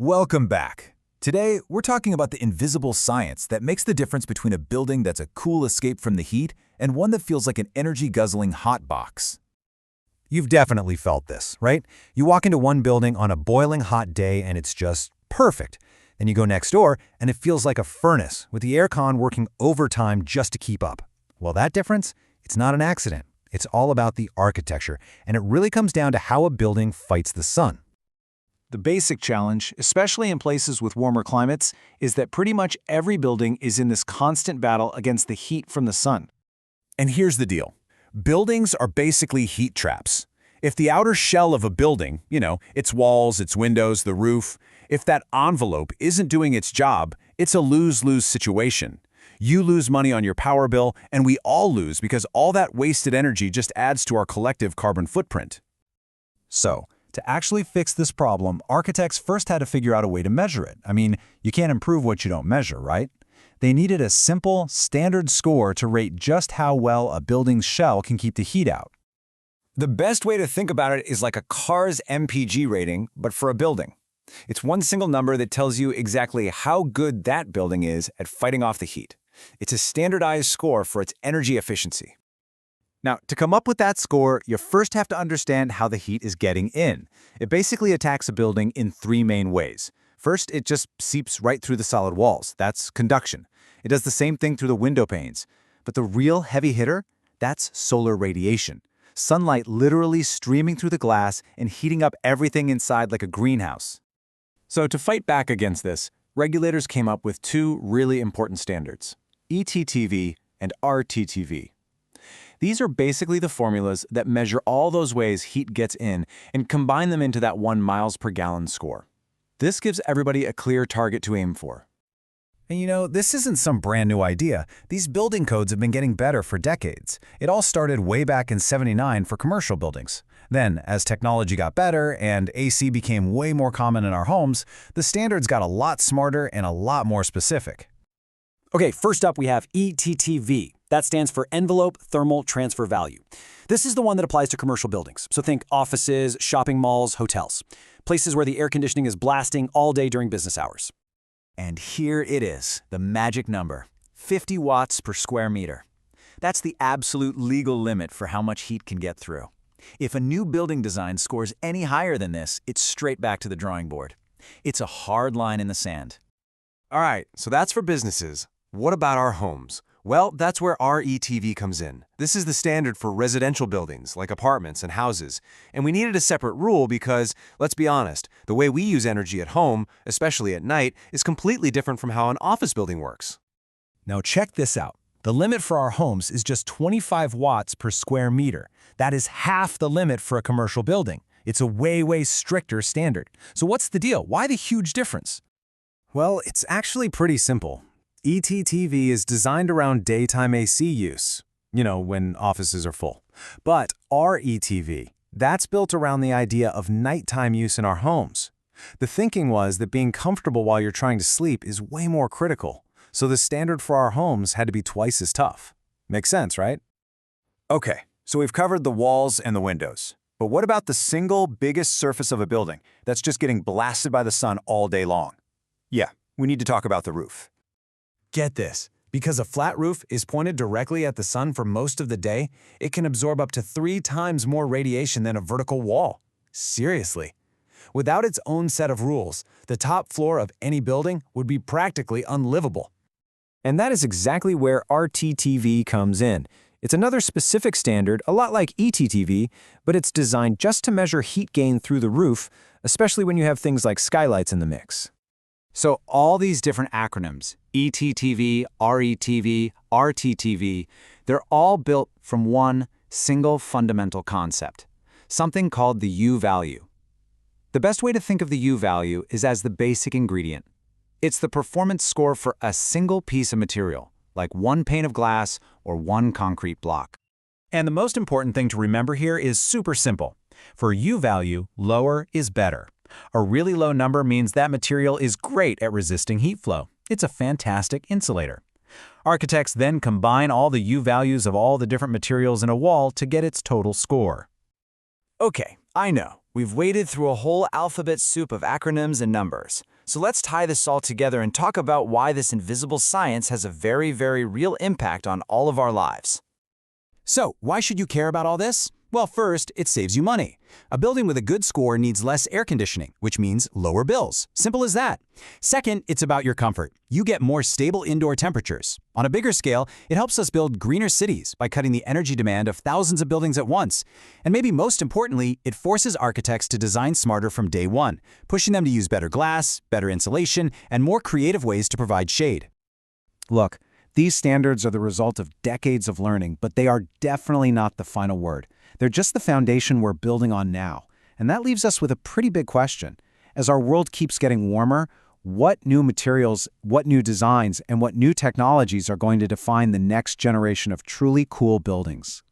Welcome back. Today, we're talking about the invisible science that makes the difference between a building that's a cool escape from the heat and one that feels like an energy-guzzling hot box. You've definitely felt this, right? You walk into one building on a boiling hot day and it's just perfect. Then you go next door and it feels like a furnace with the aircon working overtime just to keep up. Well, that difference? It's not an accident. It's all about the architecture, and it really comes down to how a building fights the sun. The basic challenge, especially in places with warmer climates, is that pretty much every building is in this constant battle against the heat from the sun. And here's the deal. Buildings are basically heat traps. If the outer shell of a building, its walls, its windows, the roof, if that envelope isn't doing its job, it's a lose-lose situation. You lose money on your power bill, and we all lose because all that wasted energy just adds to our collective carbon footprint. So, to actually fix this problem, architects first had to figure out a way to measure it. I mean, you can't improve what you don't measure, right? They needed a simple, standard score to rate just how well a building's shell can keep the heat out. The best way to think about it is like a car's MPG rating, but for a building. It's one single number that tells you exactly how good that building is at fighting off the heat. It's a standardized score for its energy efficiency. Now, to come up with that score, you first have to understand how the heat is getting in. It basically attacks a building in three main ways. First, it just seeps right through the solid walls. That's conduction. It does the same thing through the window panes. But the real heavy hitter? That's solar radiation. Sunlight literally streaming through the glass and heating up everything inside like a greenhouse. So to fight back against this, regulators came up with two really important standards: ETTV and RTTV. These are basically the formulas that measure all those ways heat gets in and combine them into that 1 miles per gallon score. This gives everybody a clear target to aim for. And this isn't some brand new idea. These building codes have been getting better for decades. It all started way back in '79 for commercial buildings. Then, as technology got better and AC became way more common in our homes, the standards got a lot smarter and a lot more specific. Okay, first up we have ETTV. That stands for Envelope Thermal Transfer Value. This is the one that applies to commercial buildings. So think offices, shopping malls, hotels. Places where the air conditioning is blasting all day during business hours. And here it is, the magic number, 50 watts per square meter. That's the absolute legal limit for how much heat can get through. If a new building design scores any higher than this, it's straight back to the drawing board. It's a hard line in the sand. All right, so that's for businesses. What about our homes? Well, that's where RETV comes in. This is the standard for residential buildings, like apartments and houses. And we needed a separate rule because, let's be honest, the way we use energy at home, especially at night, is completely different from how an office building works. Now check this out. The limit for our homes is just 25 watts per square meter. That is half the limit for a commercial building. It's a way stricter standard. So what's the deal? Why the huge difference? Well, it's actually pretty simple. ETTV is designed around daytime AC use, when offices are full. But RETV, that's built around the idea of nighttime use in our homes. The thinking was that being comfortable while you're trying to sleep is way more critical, so the standard for our homes had to be twice as tough. Makes sense, right? Okay, so we've covered the walls and the windows. But what about the single biggest surface of a building that's just getting blasted by the sun all day long? Yeah, we need to talk about the roof. Get this. Because a flat roof is pointed directly at the sun for most of the day, it can absorb up to 3 times more radiation than a vertical wall. Seriously. Without its own set of rules, the top floor of any building would be practically unlivable. And that is exactly where RTTV comes in. It's another specific standard, a lot like ETTV, but it's designed just to measure heat gain through the roof, especially when you have things like skylights in the mix. So all these different acronyms, ETTV, RETV, RTTV, they're all built from one single fundamental concept, something called the U-value. The best way to think of the U-value is as the basic ingredient. It's the performance score for a single piece of material, like one pane of glass or one concrete block. And the most important thing to remember here is super simple. For U-value, lower is better. A really low number means that material is great at resisting heat flow. It's a fantastic insulator. Architects then combine all the U-values of all the different materials in a wall to get its total score. Okay, I know. We've waded through a whole alphabet soup of acronyms and numbers. So let's tie this all together and talk about why this invisible science has a very, very real impact on all of our lives. So, why should you care about all this? Well, first, it saves you money. A building with a good score needs less air conditioning, which means lower bills. Simple as that. Second, it's about your comfort. You get more stable indoor temperatures. On a bigger scale, it helps us build greener cities by cutting the energy demand of thousands of buildings at once. And maybe most importantly, it forces architects to design smarter from day one, pushing them to use better glass, better insulation, and more creative ways to provide shade. Look, these standards are the result of decades of learning, but they are definitely not the final word. They're just the foundation we're building on now. And that leaves us with a pretty big question. As our world keeps getting warmer, what new materials, what new designs, and what new technologies are going to define the next generation of truly cool buildings?